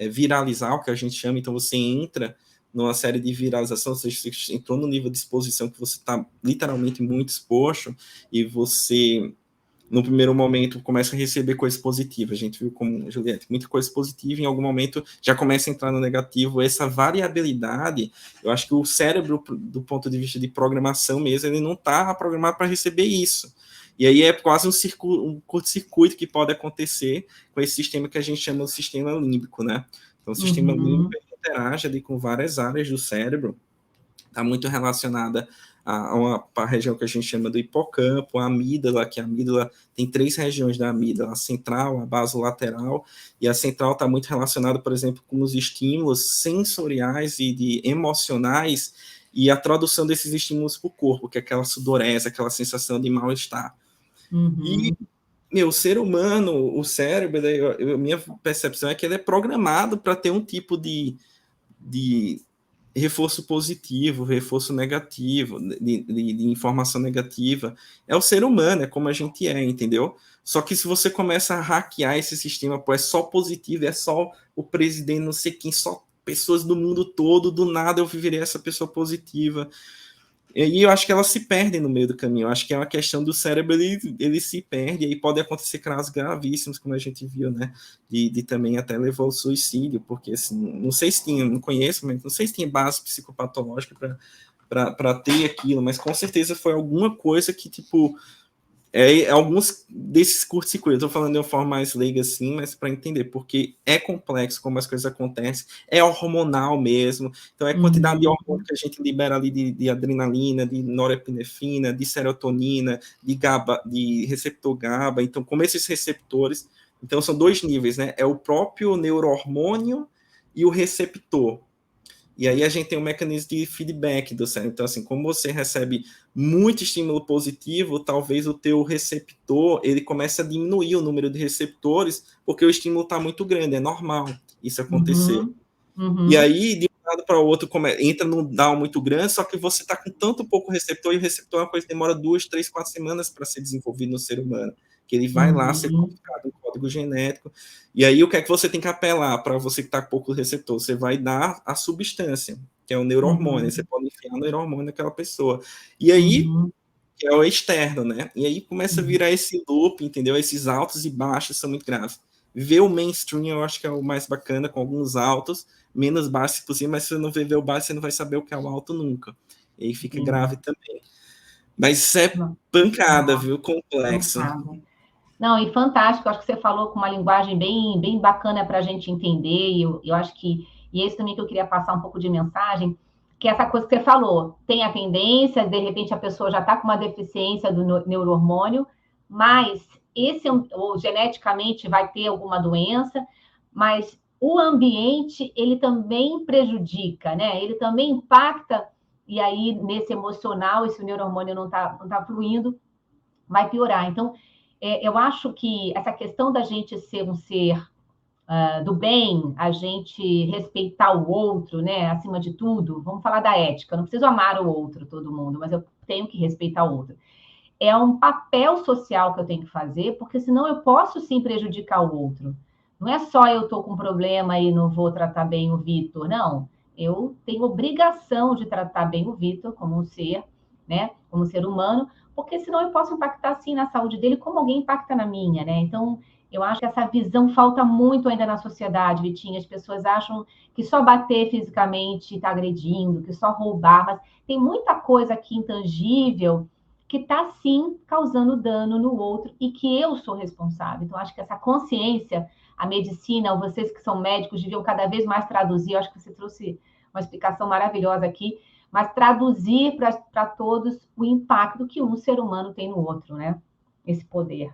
viralizar, o que a gente chama, então você entra numa série de viralização, ou seja, você entrou no nível de exposição que você está literalmente muito exposto e você, no primeiro momento, começa a receber coisas positivas. A gente viu como, Juliette, muita coisa positiva, em algum momento já começa a entrar no negativo. Essa variabilidade, eu acho que o cérebro, do ponto de vista de programação mesmo, ele não está programado para receber isso. E aí é quase um curto-circuito que pode acontecer com esse sistema que a gente chama de sistema límbico, né? Então, o sistema límbico interage ali com várias áreas do cérebro, está muito relacionada a região que a gente chama do hipocampo, a amígdala, que a amígdala tem 3 regiões da amígdala, a central, a basolateral, e a central está muito relacionada, por exemplo, com os estímulos sensoriais e de emocionais e a tradução desses estímulos para o corpo, que é aquela sudorese, aquela sensação de mal-estar. E, o ser humano, o cérebro, minha percepção é que ele é programado para ter um tipo de reforço positivo, reforço negativo, de informação negativa. É o ser humano, é como a gente entendeu? Só que se você começa a hackear esse sistema, pô, é só positivo, é só o presidente, não sei quem, só pessoas do mundo todo, do nada eu viverei essa pessoa positiva. E eu acho que elas se perdem no meio do caminho. Eu acho que é uma questão do cérebro, ele se perde, e aí pode acontecer casos gravíssimos, como a gente viu, né? De também até levar ao suicídio, porque assim, não sei se tinha, não conheço, mas não sei se tinha base psicopatológica para ter aquilo, mas com certeza foi alguma coisa que, tipo, alguns desses curtos-circuitos, eu estou falando de uma forma mais leiga assim, mas para entender, porque é complexo como as coisas acontecem, é hormonal mesmo, então é a quantidade de hormônio que a gente libera ali de adrenalina, de norepinefrina, de serotonina, de GABA, de receptor GABA, então como esses receptores, então são 2 níveis, né? É o próprio neurohormônio e o receptor. E aí a gente tem um mecanismo de feedback do cérebro. Então, assim, como você recebe muito estímulo positivo, talvez o teu receptor, ele comece a diminuir o número de receptores, porque o estímulo está muito grande, é normal isso acontecer. E aí, de um lado para o outro, entra num down muito grande, só que você está com tanto pouco receptor, e o receptor é uma coisa que demora 2, 3, 4 semanas para ser desenvolvido no ser humano, que ele vai lá ser codificado um código genético, e aí o que é que você tem que apelar para você que está com pouco receptor? Você vai dar a substância, que é o neurohormônio, você pode enfiar o neurohormônio naquela pessoa. E aí, que é o externo, né? E aí começa a virar esse loop, entendeu? Esses altos e baixos são muito graves. Ver o mainstream eu acho que é o mais bacana, com alguns altos, menos baixos se possível, mas se você não ver o baixo, você não vai saber o que é o alto nunca. E aí fica grave também. Mas isso é pancada, viu? Complexo. Pancada. Não, e fantástico, acho que você falou com uma linguagem bem, bem bacana para a gente entender, e eu acho que, e é isso também que eu queria passar um pouco de mensagem, que é essa coisa que você falou, tem a tendência, de repente a pessoa já está com uma deficiência do neurohormônio, mas ou geneticamente vai ter alguma doença, mas o ambiente, ele também prejudica, né? Ele também impacta, e aí nesse emocional, esse neurohormônio não tá fluindo, vai piorar. Então, eu acho que essa questão da gente ser um ser do bem, a gente respeitar o outro, né, acima de tudo, vamos falar da ética, eu não preciso amar o outro, todo mundo, mas eu tenho que respeitar o outro. É um papel social que eu tenho que fazer, porque senão eu posso sim prejudicar o outro. Não é só eu estou com um problema e não vou tratar bem o Vitor, não. Eu tenho obrigação de tratar bem o Vitor como um ser, né, como um ser humano, porque senão eu posso impactar sim na saúde dele como alguém impacta na minha, né? Então, eu acho que essa visão falta muito ainda na sociedade, Vitinha. As pessoas acham que só bater fisicamente está agredindo, que só roubar, mas tem muita coisa aqui intangível que está, sim, causando dano no outro e que eu sou responsável. Então, acho que essa consciência, a medicina, ou vocês que são médicos, deviam cada vez mais traduzir. Eu acho que você trouxe uma explicação maravilhosa aqui, mas traduzir para todos o impacto que um ser humano tem no outro, né? Esse poder.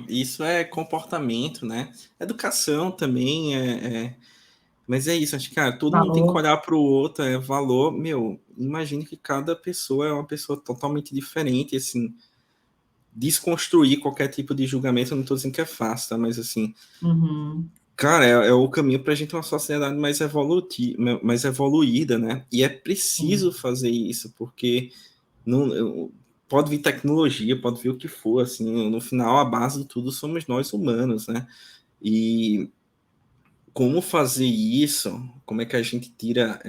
Isso é comportamento, né? Educação também mas é isso, acho que, cara, todo mundo tem que olhar para o outro, é valor. Meu, imagine que cada pessoa é uma pessoa totalmente diferente, assim, desconstruir qualquer tipo de julgamento, eu não estou dizendo que é fácil, tá? Mas, assim, cara, é o caminho para a gente ter uma sociedade mais evoluída, né? E é preciso fazer isso, porque não, pode vir tecnologia, pode vir o que for, assim, no final, a base de tudo somos nós humanos, né? E como fazer isso, como é que a gente tira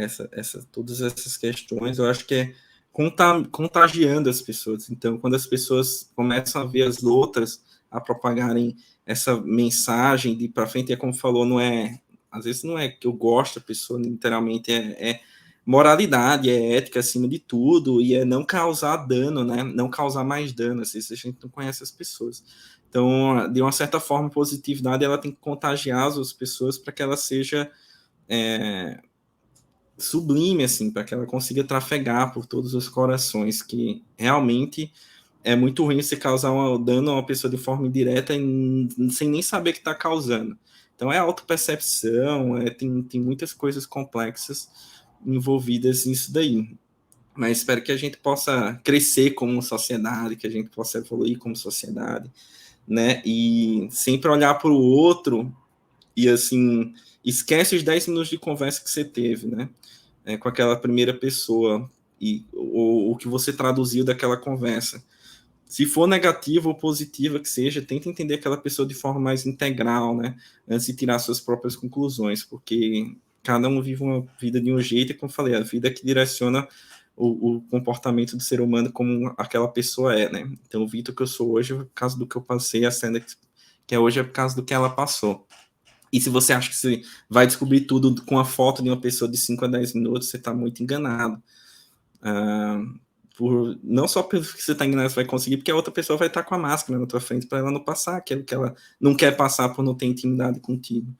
todas essas questões, eu acho que é contagiando as pessoas. Então, quando as pessoas começam a ver as outras a propagarem essa mensagem de para frente, é como falou, não é, às vezes não é que eu gosto da pessoa, literalmente é moralidade, é ética acima de tudo, e é não causar dano, né? Não causar mais dano, às vezes a gente não conhece as pessoas. Então, de uma certa forma, a positividade ela tem que contagiar as pessoas para que ela seja sublime, assim, para que ela consiga trafegar por todos os corações, que realmente é muito ruim você causar um dano a uma pessoa de forma indireta sem nem saber que está causando. Então, é autopercepção, tem muitas coisas complexas envolvidas nisso daí. Mas espero que a gente possa crescer como sociedade, que a gente possa evoluir como sociedade, né? E sempre olhar para o outro e, assim, esquece os 10 minutos de conversa que você teve, né? Com aquela primeira pessoa e o que você traduziu daquela conversa. Se for negativa ou positiva que seja, tenta entender aquela pessoa de forma mais integral, né? Antes de tirar suas próprias conclusões, porque cada um vive uma vida de um jeito, e como eu falei, a vida que direciona o comportamento do ser humano como aquela pessoa é, né? Então, o Vitor que eu sou hoje é por causa do que eu passei, a cena que é hoje é por causa do que ela passou. E se você acha que você vai descobrir tudo com a foto de uma pessoa de 5 a 10 minutos, você está muito enganado. Não só pelo que você está enganado, você vai conseguir, porque a outra pessoa vai estar com a máscara na tua frente para ela não passar aquilo que ela não quer passar por não ter intimidade contigo.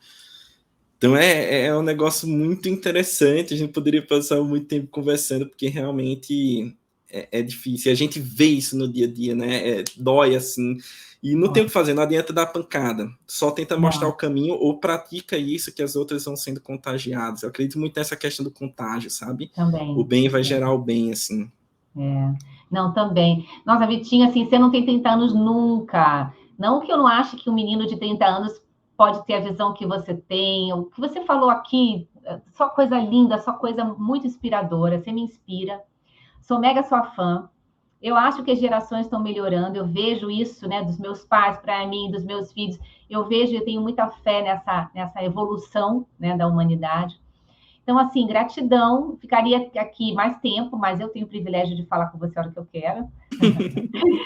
Então é um negócio muito interessante, a gente poderia passar muito tempo conversando, porque realmente é difícil. A gente vê isso no dia a dia, né? Dói assim. E não tem o que fazer, não adianta dar pancada. Só tenta mostrar o caminho ou pratica isso que as outras vão sendo contagiadas. Eu acredito muito nessa questão do contágio, sabe? Também. O bem vai gerar o bem, assim. Não, também. Nossa, Vitinho, assim, você não tem 30 anos nunca. Não que eu não ache que um menino de 30 anos pode ter a visão que você tem. O que você falou aqui, só coisa linda, só coisa muito inspiradora. Você me inspira. Sou mega sua fã. Eu acho que as gerações estão melhorando. Eu vejo isso, né, dos meus pais para mim, dos meus filhos. Eu tenho muita fé nessa evolução, né, da humanidade. Então, assim, gratidão. Ficaria aqui mais tempo, mas eu tenho o privilégio de falar com você a hora que eu quero.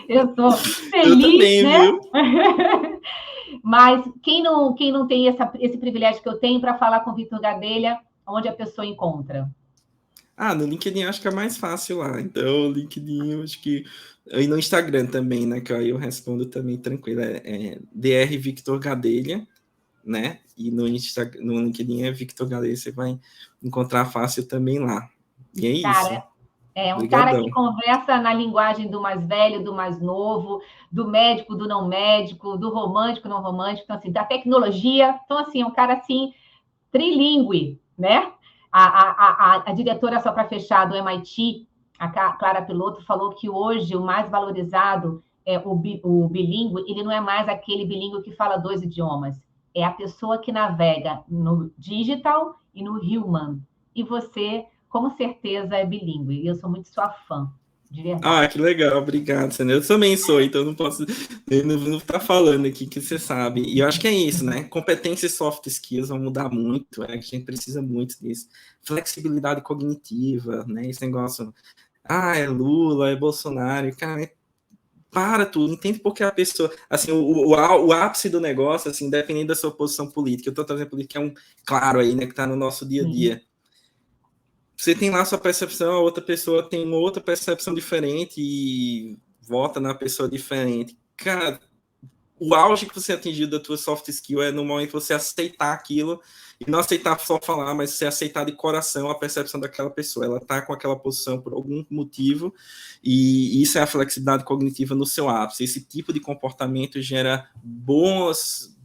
Eu sou feliz, eu também, né? Viu? Mas quem não tem esse privilégio que eu tenho para falar com o Vitor Gadelha, onde a pessoa encontra? No LinkedIn acho que é mais fácil lá. Então, o LinkedIn, acho que. E no Instagram também, né? Que aí eu respondo também tranquilo. DR Victor Gadelha, né? E no LinkedIn é Victor Gadelha, você vai encontrar fácil também lá. E é isso. Cara, é um cara Obrigadão. que conversa na linguagem do mais velho, do mais novo, do médico, do não médico, do romântico, não romântico, então, assim, da tecnologia. Então, assim, é um cara assim, trilingue, né? A diretora, só para fechar, do MIT, a Clara Piloto, falou que hoje o mais valorizado é o bilíngue, ele não é mais aquele bilíngue que fala 2 idiomas, é a pessoa que navega no digital e no human. E você, com certeza, é bilíngue. E eu sou muito sua fã, de verdade. Que legal, obrigado, Sandra. Eu também sou, então não posso não estar falando aqui que você sabe. E eu acho que é isso, né? Competências e soft skills vão mudar muito, a gente precisa muito disso. Flexibilidade cognitiva, né? Esse negócio, é Lula, é Bolsonaro, cara, para tudo, entende porque a pessoa, assim, o ápice do negócio, assim, dependendo da sua posição política, eu estou trazendo política, claro aí, né, que está no nosso dia a dia. Você tem lá a sua percepção, a outra pessoa tem uma outra percepção diferente e vota na pessoa diferente. Cara, o auge que você atingiu da tua soft skill é no momento que você aceitar aquilo, e não aceitar só falar, mas você aceitar de coração a percepção daquela pessoa. Ela está com aquela posição por algum motivo, e isso é a flexibilidade cognitiva no seu ápice. Esse tipo de comportamento gera boas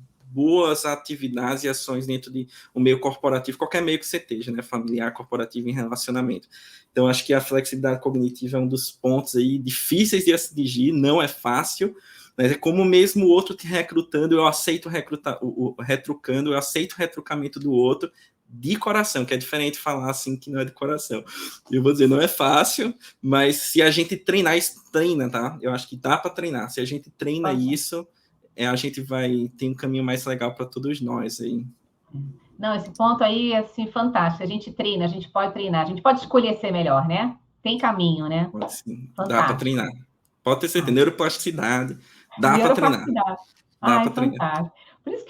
atividades e ações dentro de um meio corporativo, qualquer meio que você esteja, né? Familiar, corporativo, em relacionamento. Então, acho que a flexibilidade cognitiva é um dos pontos aí difíceis de atingir, não é fácil, mas é como mesmo o outro te recrutando, eu aceito retrucando, eu aceito o retrucamento do outro de coração, que é diferente falar assim que não é de coração. Eu vou dizer, não é fácil, mas se a gente treinar, isso treina, tá? Eu acho que dá para treinar. Se a gente treina isso, a gente vai ter um caminho mais legal para todos nós aí. Não, esse ponto aí é assim, fantástico. A gente treina, a gente pode treinar, a gente pode escolher ser melhor, né? Tem caminho, né? Sim, dá para Fantástico. treinar. Pode ter certeza, neuroplasticidade, dá para treinar. Neuroplasticidade. Dá Ai, para treinar. fantástico. Por isso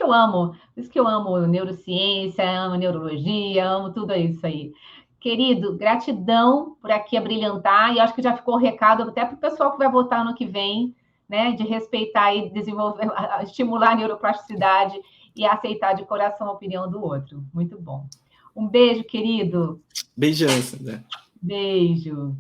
que eu amo neurociência, amo neurologia, amo tudo isso aí. Querido, gratidão por aqui abrilhantar, e acho que já ficou o recado até para o pessoal que vai votar ano que vem, né? De respeitar e desenvolver, estimular a neuroplasticidade e aceitar de coração a opinião do outro. Muito bom. Um beijo, querido. Beijão, Sandra. Beijo.